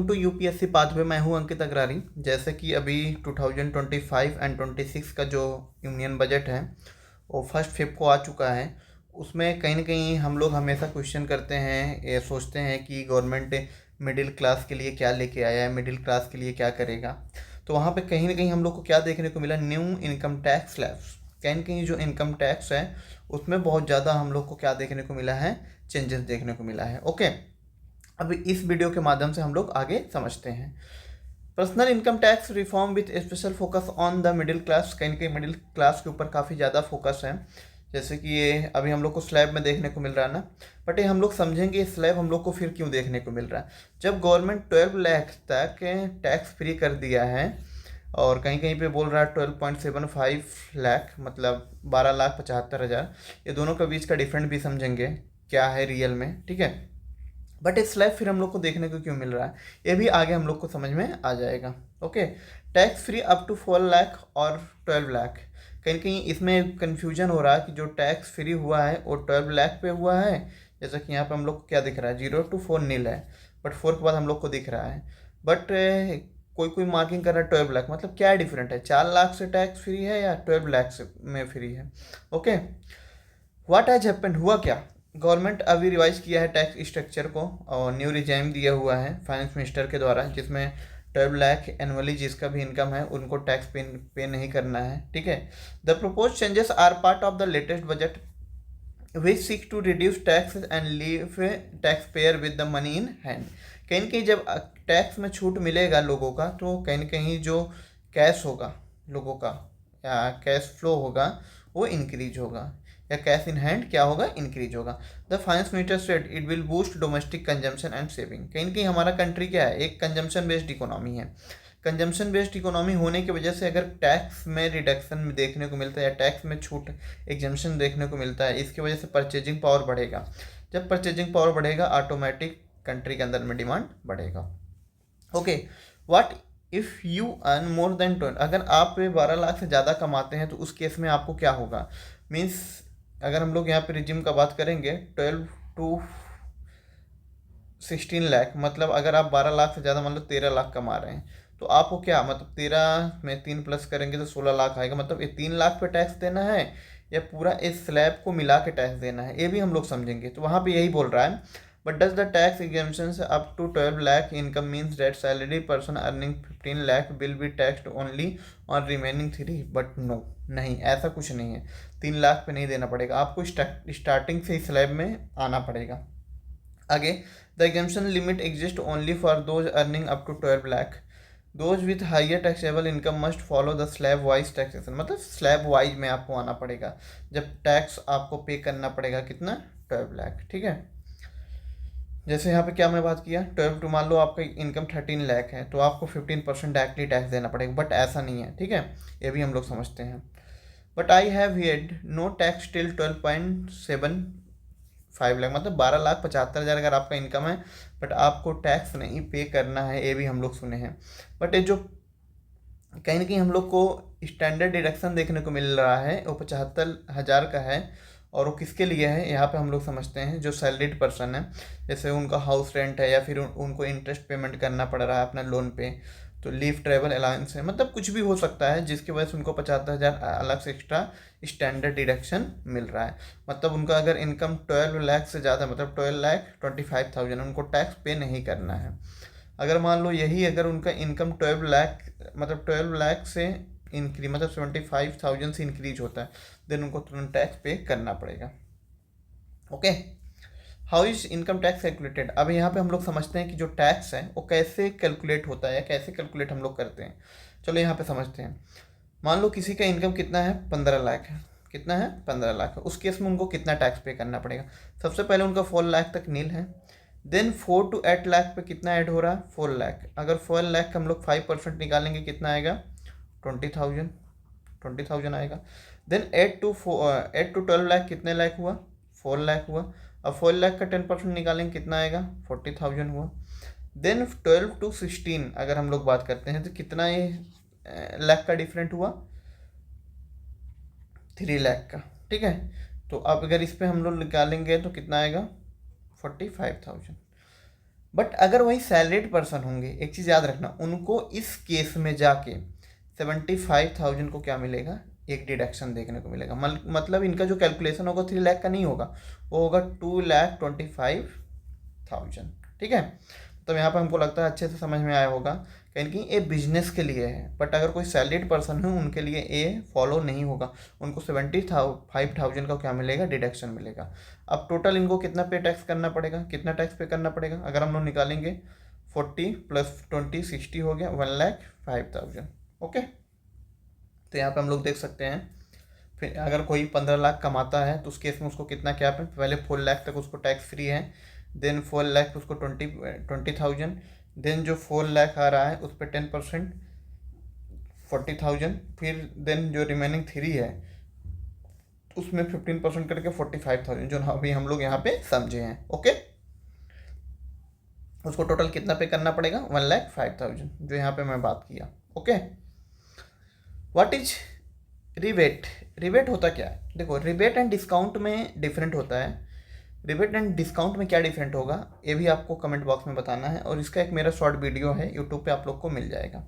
Welcome to UPSC pathway. मैं हूं अंकित अग्रारी। जैसे कि अभी 2025 एंड 26 का जो यूनियन बजट है वो फर्स्ट फेब को आ चुका है। उसमें कहीं ना कहीं हम लोग हमेशा क्वेश्चन करते हैं, ये सोचते हैं कि गवर्नमेंट मिडिल क्लास के लिए क्या लेके आया है, मिडिल क्लास के लिए क्या करेगा। तो वहाँ पे कहीं ना कहीं हम लोग को क्या देखने को मिला, न्यू इनकम टैक्स स्लैब्स। कहीं ना कहीं जो इनकम टैक्स है उसमें बहुत ज़्यादा हम लोग को क्या देखने को मिला है, चेंजेस देखने को मिला है। ओके, अब इस वीडियो के माध्यम से हम लोग आगे समझते हैं। Personal income tax reform with special focus on the middle class. कहीं ना कहीं मिडिल क्लास के ऊपर काफ़ी ज़्यादा फोकस है। जैसे कि ये अभी हम लोग को स्लैब में देखने को मिल रहा है ना, बट ये हम लोग समझेंगे ये स्लैब हम लोग को फिर क्यों देखने को मिल रहा है। जब गवर्नमेंट 12 लाख तक टैक्स फ्री कर दिया है और कहीं कहीं पे बोल रहा है 12.75 लाख, मतलब 12,75,000, ये दोनों के बीच का डिफरेंट भी समझेंगे क्या है रियल में, ठीक है। बट इस स्लैब फिर हम लोग को देखने को क्यों मिल रहा है, ये भी आगे हम लोग को समझ में आ जाएगा। Okay, tax free up to 4 lakh और 12 लाख। कहीं कहीं इसमें कन्फ्यूजन हो रहा है कि जो टैक्स फ्री हुआ है वो 12 लाख पे हुआ है। जैसा कि यहाँ पे हम लोग को क्या दिख रहा है, 0 to 4 नील है, बट 4 के बाद हम लोग को दिख रहा है। बट कोई कोई मार्किंग कर रहा है 12 लाख, मतलब क्या डिफरेंट है, 4 लाख से टैक्स फ्री है या 12 लाख से में फ्री है। ओके, व्हाट हैज हैपेंड, हुआ क्या। गवर्नमेंट अभी रिवाइज किया है टैक्स स्ट्रक्चर को और न्यू रिजाइम दिया हुआ है फाइनेंस मिनिस्टर के द्वारा, जिसमें 12 लाख एनुअली जिसका भी इनकम है उनको टैक्स पे नहीं करना है, ठीक है। The propose changes are part of the latest budget which seek to reduce tax and leave taxpayer with the money in hand. कहीं ना कहीं जब टैक्स में छूट मिलेगा लोगों का, तो कहीं ना कहीं जो कैश होगा लोगों का या कैश फ्लो होगा वो इंक्रीज होगा, या कैश इन हैंड क्या होगा, इंक्रीज होगा। The finance minister said it will boost domestic consumption and saving. कहीं ना कहीं हमारा कंट्री क्या है, एक कंजम्पशन बेस्ड इकोनॉमी है। कंजम्पशन बेस्ड इकोनॉमी होने की वजह से अगर टैक्स में रिडक्शन देखने को मिलता है या टैक्स में छूट एग्जम्पशन देखने को मिलता है, इसकी वजह से परचेजिंग पावर बढ़ेगा। जब परचेजिंग पावर बढ़ेगा ऑटोमेटिक कंट्री के अंदर में डिमांड बढ़ेगा। Okay, what if you earn more than 12, अगर आप 12 लाख से ज़्यादा कमाते हैं तो उस केस में आपको क्या होगा। मीन्स अगर हम लोग यहाँ पे रिजिम का बात करेंगे 12 to 16 लाख, मतलब अगर आप 12 लाख से ज़्यादा मतलब 13 लाख कमा रहे हैं तो आपको क्या, मतलब 13 में 3 प्लस करेंगे तो 16 लाख आएगा। मतलब ये 3 लाख पे टैक्स देना है या पूरा इस स्लैब को मिला के टैक्स देना है, ये भी हम लोग समझेंगे। तो वहाँ पे यही बोल रहा है, but does the tax exemption up to 12 lakh income means that salary person earning 15 lakh will be taxed only on remaining 3। But no, नहीं, ऐसा कुछ नहीं है। 3 लाख पे नहीं देना पड़ेगा आपको, स्टार्टिंग से इस स्लैब में आना पड़ेगा। आगे, the exemption limit exist only for those earning up to 12 lakh. Those with higher taxable income must follow the slab wise taxation. मतलब स्लैब वाइज में आपको आना पड़ेगा, जब टैक्स आपको पे करना पड़ेगा कितना, 12 लाख, ठीक है। जैसे यहाँ पे क्या मैं बात किया, 12 टू मान लो आपका इनकम 13 लाख है तो आपको 15% डायरेक्टली टैक्स देना पड़ेगा, बट ऐसा नहीं है, ठीक है। ये भी हम लोग समझते हैं। But I have had no tax till 12.75 lakh, मतलब 12,75,000 अगर आपका इनकम है बट आपको टैक्स नहीं पे करना है, ये भी हम लोग सुने हैं। बट ये जो कहीं ना कहीं हम लोग को स्टैंडर्ड डिडक्शन देखने को मिल रहा है वो 75,000 का है, और वो किसके लिए है यहाँ पे हम लोग समझते हैं। जो सैलरीड पर्सन है, जैसे उनका हाउस रेंट है या फिर उनको इंटरेस्ट पेमेंट करना पड़ रहा है अपना लोन पे, तो लीव ट्रेवल अलाउंस है, मतलब कुछ भी हो सकता है जिसकी वजह से उनको 75,000 अलग से एक्स्ट्रा स्टैंडर्ड डिडक्शन मिल रहा है। मतलब उनका अगर इनकम 12 लाख से ज़्यादा, मतलब 12,25,000, उनको टैक्स पे नहीं करना है। अगर मान लो यही अगर उनका इनकम 12 लाख, मतलब 12 लाख से इंक्रीज, मतलब 75,000 से इंक्रीज होता है, देन उनको तुरंत टैक्स पे करना पड़ेगा। Okay, how is income tax calculated. अब यहाँ पे हम लोग समझते हैं कि जो टैक्स है वो कैसे कैलकुलेट होता है या कैसे कैलकुलेट हम लोग करते हैं। चलो यहाँ पे समझते हैं। मान लो किसी का इनकम कितना है, 15 लाख है। कितना है, 15 लाख है। उस केस में उनको कितना टैक्स पे करना पड़ेगा। सबसे पहले उनका 4 लाख तक नील है, देन 4 to 8 लाख पे कितना ऐड हो रहा है, 4 लाख। अगर 4 लाख का हम लोग 5% निकालेंगे कितना आएगा, 20,000 आएगा। देन 8 to 12 लाख कितने लाख हुआ, 4 लाख हुआ। अब 4 लाख का 10% निकालेंगे कितना आएगा, 40,000 हुआ। देन 12 to 16 अगर हम लोग बात करते हैं तो कितना ये लाख का डिफरेंट हुआ, 3 लाख का, ठीक है। तो अब अगर इस पे हम लोग निकालेंगे तो कितना आएगा, 45,000। बट अगर वही सैलरीड पर्सन होंगे, एक चीज़ याद रखना, उनको इस केस में जाके 75,000 को क्या मिलेगा, एक डिडक्शन देखने को मिलेगा। मतलब इनका जो कैलकुलेशन होगा 3 लाख का नहीं होगा, वो होगा 2,25,000। ठीक है, तो यहाँ पर हमको लगता है अच्छे से समझ में आया होगा। कहीं कि ये बिजनेस के लिए है, बट अगर कोई सैलरीड पर्सन है उनके लिए ये फॉलो नहीं होगा, उनको 75,000 का क्या मिलेगा, डिडक्शन मिलेगा। अब टोटल इनको कितना पे टैक्स करना पड़ेगा, कितना टैक्स पे करना पड़ेगा, अगर हम लोग निकालेंगे 40 + 20 60 हो गया 1,05,000। ओके, तो यहाँ पे हम लोग देख सकते हैं। फिर अगर कोई 15 लाख कमाता है तो उस केस में उसको कितना क्या है, पहले 4 लाख तक उसको टैक्स फ्री है, देन 4 लाख उसको 20,000, देन जो 4 लाख आ रहा है उस पर 10% 40,000, फिर देन जो रिमेनिंग 3 है उसमें 15% करके 45,000, जो अभी हम लोग यहाँ पे समझे हैं। ओके, उसको टोटल कितना पे करना पड़ेगा, 1,05,000, जो यहाँ पे मैं बात किया। Okay, what is rebate. Rebate होता क्या है, देखो रिबेट एंड डिस्काउंट में डिफरेंट होता है। रिबेट एंड डिस्काउंट में क्या डिफरेंट होगा ये भी आपको कमेंट बॉक्स में बताना है, और इसका एक मेरा शॉर्ट वीडियो है यूट्यूब पे, आप लोग को मिल जाएगा।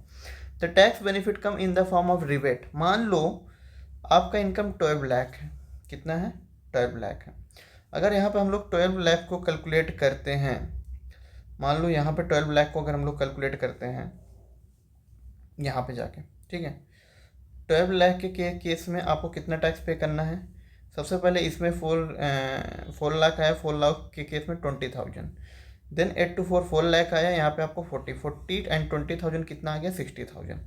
The tax benefit come in the form of rebate. मान लो आपका इनकम 12 लाख है, कितना है, 12 लाख है। अगर यहाँ पे हम लोग 12 लाख को कैलकुलेट करते हैं, मान लो यहाँ पे 12 लाख को अगर हम लोग कैलकुलेट करते हैं यहाँ पे जाके, ठीक है, 12 लाख के केस में आपको कितना टैक्स पे करना है। सबसे पहले इसमें 4 लाख आया, 4 लाख के केस में 20,000, देन 8 to 4 लाख आया, यहाँ पे आपको 40 एंड 20,000 कितना आ गया, 60,000।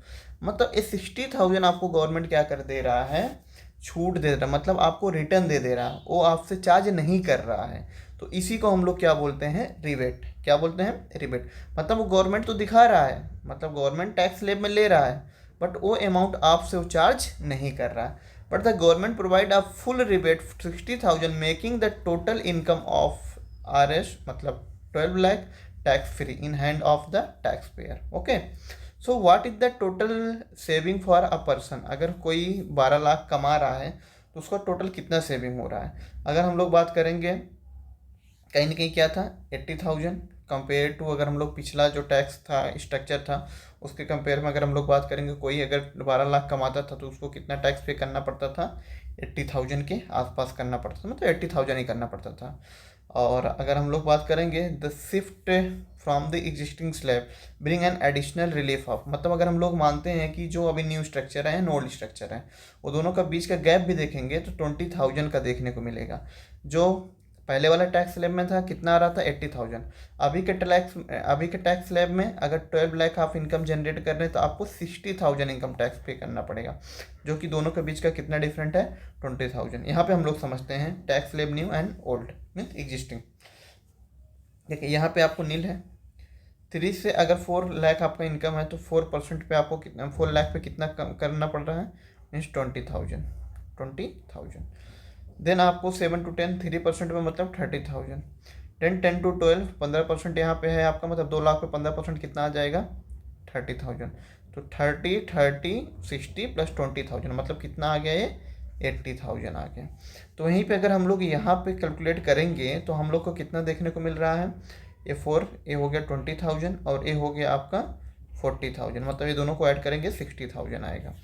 मतलब ये 60,000 आपको गवर्नमेंट क्या कर दे रहा है, छूट दे रहा है, मतलब आपको रिटर्न दे रहा है, वो आपसे चार्ज नहीं कर रहा है। तो इसी को हम लोग क्या बोलते हैं, रिबेट। क्या बोलते हैं, रिबेट। मतलब वो गवर्नमेंट तो दिखा रहा है, मतलब गवर्नमेंट टैक्स स्लैब में ले रहा है, बट वो अमाउंट आपसे वो चार्ज नहीं कर रहा है। But the government provide a full rebate 60,000 making the total income of RS मतलब 12 lakh tax free in hand of the tax payer. Okay, so what is the total saving for a person. अगर कोई 12 लाख कमा रहा है तो उसका total कितना saving हो रहा है। अगर हम लोग बात करेंगे, कहीं ना कहीं क्या था, 80,000 कंपेयर टू, अगर हम लोग पिछला जो टैक्स था स्ट्रक्चर था उसके कंपेयर में अगर हम लोग बात करेंगे, कोई अगर 12 लाख कमाता था तो उसको कितना टैक्स पे करना पड़ता था, 80,000 के आसपास करना पड़ता था, मतलब 80,000 ही करना पड़ता था। और अगर हम लोग बात करेंगे the shift from the existing slab bring an additional relief of, मतलब अगर हम लोग मानते हैं कि जो अभी न्यू स्ट्रक्चर है ओल्ड स्ट्रक्चर है, वो दोनों का बीच का गैप भी देखेंगे तो 20,000 का देखने को मिलेगा। जो पहले वाला टैक्स स्लैब में था कितना आ रहा था, 80,000। अभी के टैक्स स्लैब में अगर 12 लाख आप इनकम जनरेट कर रहे हैं तो आपको 60,000 इनकम टैक्स पे करना पड़ेगा, जो कि दोनों के बीच का कितना डिफरेंट है, 20,000। यहाँ पे हम लोग समझते हैं tax slab new and old means existing. देखिए यहाँ पे आपको नील है, 3 से अगर 4 लाख आपका इनकम है तो 4% पे आपको कितना, 4 लाख पे कितना करना पड़ रहा है, मीन्स 20,000। देन आपको 7 to 10 3% में मतलब 30,000। देन 10 to 12 15% यहाँ पे है आपका, मतलब 2 लाख पे 15% कितना आ जाएगा, 30,000। तो 30 30 60 + 20,000 मतलब कितना आ गया, ये 80,000 आ गया। तो वहीं पे अगर हम लोग यहाँ पे कैलकुलेट करेंगे तो हम लोग को कितना देखने को मिल रहा है, ये 4, ये हो गया 20,000 और ये हो गया आपका 40,000, मतलब ये दोनों को ऐड करेंगे 60,000 आएगा।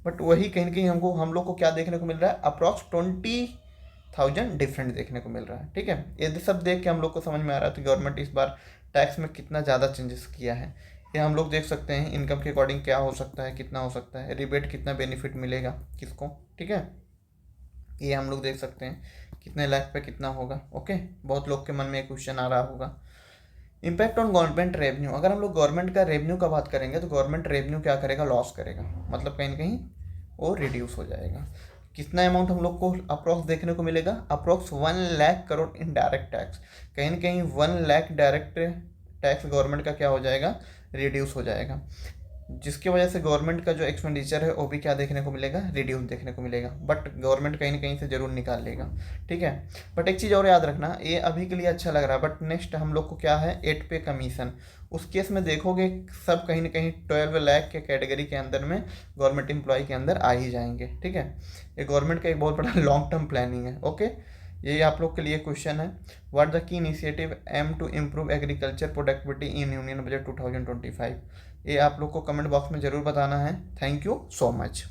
बट वही कहीं ना कहीं हम लोग को क्या देखने को मिल रहा है, अप्रॉक्स 20,000 डिफरेंट देखने को मिल रहा है। ठीक है, ये सब देख के हम लोग को समझ में आ रहा है कि गवर्नमेंट इस बार टैक्स में कितना ज़्यादा चेंजेस किया है। ये हम लोग देख सकते हैं इनकम के अकॉर्डिंग क्या हो सकता है, कितना हो सकता है, रिबेट कितना बेनिफिट मिलेगा किसको। ठीक है, ये हम लोग देख सकते हैं कितने लाख पे कितना होगा। ओके, बहुत लोग के मन में एक क्वेश्चन आ रहा होगा, इम्पैक्ट ऑन गवर्नमेंट रेवेन्यू। अगर हम लोग गवर्नमेंट का रेवेन्यू का बात करेंगे तो गवर्नमेंट रेवेन्यू क्या करेगा, लॉस करेगा, मतलब कहीं ना कहीं वो रिड्यूस हो जाएगा। कितना अमाउंट हम लोग को अप्रॉक्स देखने को मिलेगा, approx 1 lakh crore in direct tax. कहीं ना कहीं 1 लाख डायरेक्ट टैक्स गवर्नमेंट का क्या हो जाएगा, रिड्यूस हो जाएगा, जिसकी वजह से गवर्नमेंट का जो एक्सपेंडिचर है वो भी क्या देखने को मिलेगा, रिड्यूस देखने को मिलेगा। बट गवर्नमेंट कहीं ना कहीं से जरूर निकाल लेगा। ठीक है, बट एक चीज़ और याद रखना, ये अभी के लिए अच्छा लग रहा है बट नेक्स्ट हम लोग को क्या है, 8 पे कमीशन। उस केस में देखोगे सब कहीं ना कहीं 12 लाख के कैटेगरी के अंदर में गवर्नमेंट एम्प्लॉय के अंदर आ ही जाएंगे। ठीक है, ये गवर्नमेंट का एक बहुत बड़ा लॉन्ग टर्म प्लानिंग है। ओके, ये आप लोग के लिए क्वेश्चन है। What the key initiative aim to improve agriculture productivity in union budget 2025? ये आप लोग को कमेंट बॉक्स में ज़रूर बताना है। Thank you so much.